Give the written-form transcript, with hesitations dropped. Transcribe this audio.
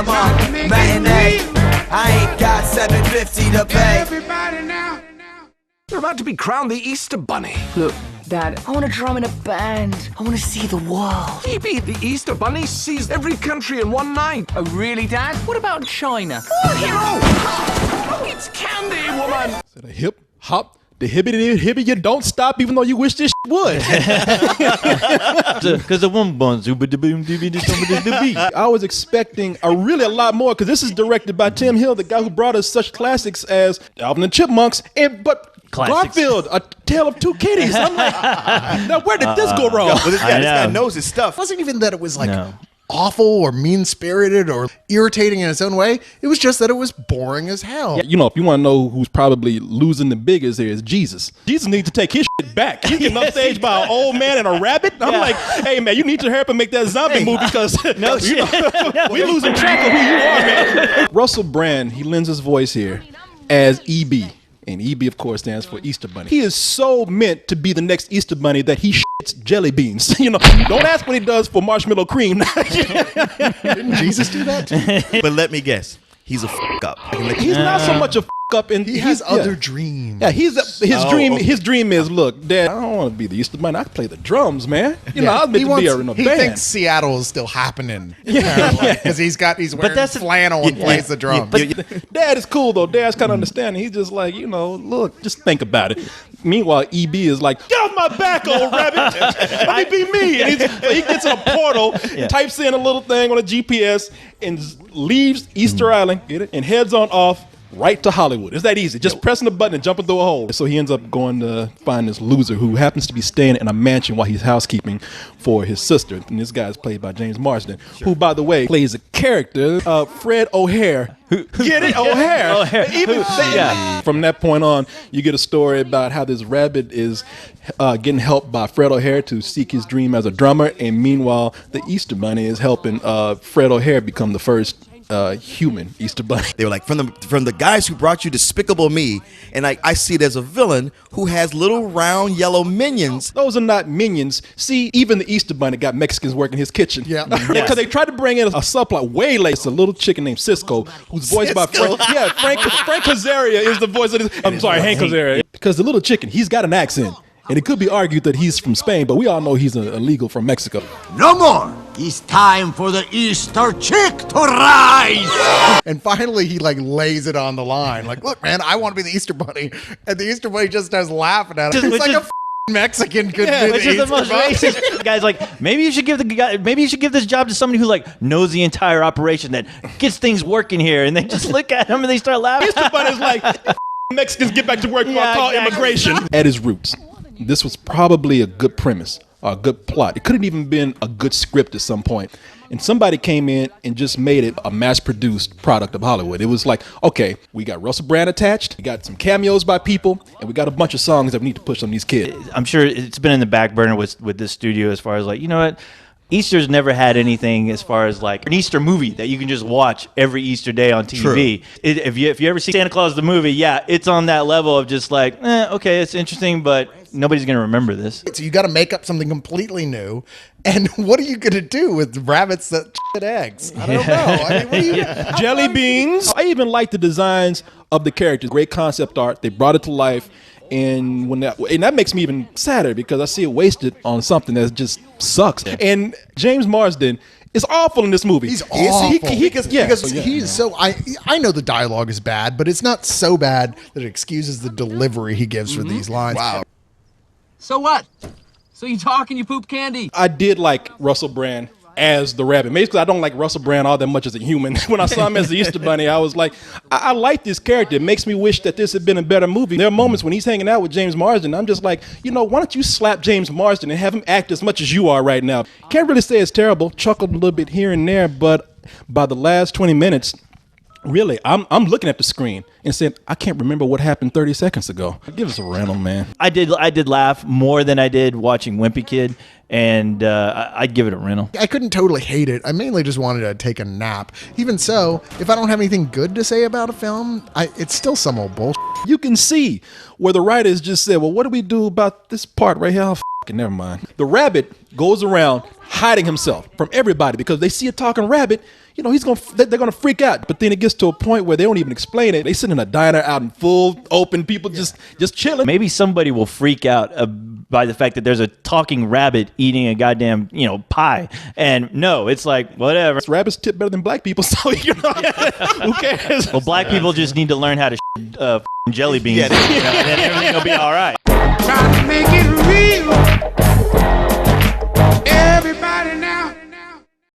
cinema matinee. I ain't got $7.50 to pay. Everybody now. You're about to be crowned the Easter Bunny. Look, Dad, I want to drum in a band. I want to see the world. Maybe the Easter Bunny sees every country in one night. Oh, really, Dad? What about China? Oh, it's candy, woman. So the hip hop, the hibbity hibbity, you don't stop even though you wish this would. Because the one bun, I was expecting a lot more because this is directed by Tim Hill, the guy who brought us such classics as Alvin and Chipmunks, but Classics. Garfield, A Tale of Two Kitties. I'm like, now where did this go wrong? But this guy knows his stuff. It wasn't even that it was like awful or mean-spirited or irritating in its own way. It was just that it was boring as hell. You know, if you want to know who's probably losing the biggest here is Jesus. Jesus needs to take his shit back. He's getting upstaged by an old man and a rabbit. I'm like, hey, man, you need to hurry up and make that zombie movie because we losing track of who you are, man. Russell Brand, he lends his voice here as E.B., and E.B., of course, stands for Easter Bunny. He is so meant to be the next Easter Bunny that he shits jelly beans. You know, don't ask what he does for marshmallow cream. Didn't Jesus do that too? But let me guess. He's a up. He's not so much a up, and he has other dreams. Yeah, his dream. Okay. His dream is, look, Dad, I don't want to be the Easter Bunny. I can play the drums, man. You know, I was meant to be in a band. He thinks Seattle is still happening because he's wearing flannel and plays the drums. Dad is cool though. Dad's kind of understanding. He's just like, you know, look, just think about it. Meanwhile, EB is like, get off my back, old rabbit. Let me be me. And he gets in a portal, types in a little thing on a GPS, and leaves Easter Island, get it, and heads on off right to Hollywood. It's that easy. Just pressing the button and jumping through a hole. So he ends up going to find this loser who happens to be staying in a mansion while he's housekeeping for his sister. And this guy is played by James Marsden, who, by the way, plays a character, Fred O'Hare. Get it? O'Hare. From that point on, you get a story about how this rabbit is getting helped by Fred O'Hare to seek his dream as a drummer. And meanwhile, the Easter Bunny is helping Fred O'Hare become the first human Easter Bunny. They were like, from the guys who brought you Despicable Me, and I see there's a villain who has little round yellow minions. Those are not minions. See, even the Easter Bunny got Mexicans working his kitchen. Yeah. Because they tried to bring in a subplot way late. It's a little chicken named Cisco, who's voiced by Frank Azaria is the voice of this. I'm sorry, Hank Azaria. Because the little chicken, he's got an accent. And it could be argued that he's from Spain, but we all know he's illegal from Mexico. No more! It's time for the Easter chick to rise! And finally, he lays it on the line. Like, look, man, I want to be the Easter Bunny. And the Easter Bunny just starts laughing at him. It's like a Mexican could be which the is the Easter most Bunny. racist. Guys, maybe you should give this job to somebody who knows the entire operation, that gets things working here, and they just look at him and they start laughing. Easter Bunny's like, Mexicans get back to work, call immigration. At his roots, this was probably a good premise, or a good plot. It could have even been a good script at some point. And somebody came in and just made it a mass-produced product of Hollywood. It was like, okay, we got Russell Brand attached, we got some cameos by people, and we got a bunch of songs that we need to push on these kids. I'm sure it's been in the back burner with this studio as far as you know what? Easter's never had anything as far as an Easter movie that you can just watch every Easter day on TV. If you ever see Santa Claus the movie, it's on that level of just okay, it's interesting, but nobody's going to remember this. So you got to make up something completely new. And what are you going to do with rabbits that shit eggs? I don't know. I mean, jelly beans. I even like the designs of the characters. Great concept art. They brought it to life. And that makes me even sadder because I see it wasted on something that just sucks. And James Marsden is awful in this movie. He's awful. I know the dialogue is bad, but it's not so bad that it excuses the delivery he gives for these lines. Wow. So what? So you talk and you poop candy. I did like Russell Brand as the rabbit. Maybe because I don't like Russell Brand all that much as a human. When I saw him as the Easter Bunny, I was like, I like this character. It makes me wish that this had been a better movie. There are moments when he's hanging out with James Marsden. I'm just like, why don't you slap James Marsden and have him act as much as you are right now? Can't really say it's terrible. Chuckled a little bit here and there, but by the last 20 minutes, really, I'm looking at the screen and saying, I can't remember what happened 30 seconds ago. Give us a rental, man. I did laugh more than I did watching Wimpy Kid, and I'd give it a rental. I couldn't totally hate it. I mainly just wanted to take a nap. Even so, if I don't have anything good to say about a film, it's still some old bullshit. You can see where the writers just said, well, what do we do about this part right here? How never mind. The rabbit goes around hiding himself from everybody because they see a talking rabbit. You know, they're gonna freak out. But then it gets to a point where they don't even explain it. They sit in a diner out in full open, people just chilling. Maybe somebody will freak out by the fact that there's a talking rabbit eating a goddamn, pie. And no, it's like, whatever. Rabbits tip better than black people, so who cares? Well, black people just need to learn how to jelly beans, and then everything will be all right. Try to make it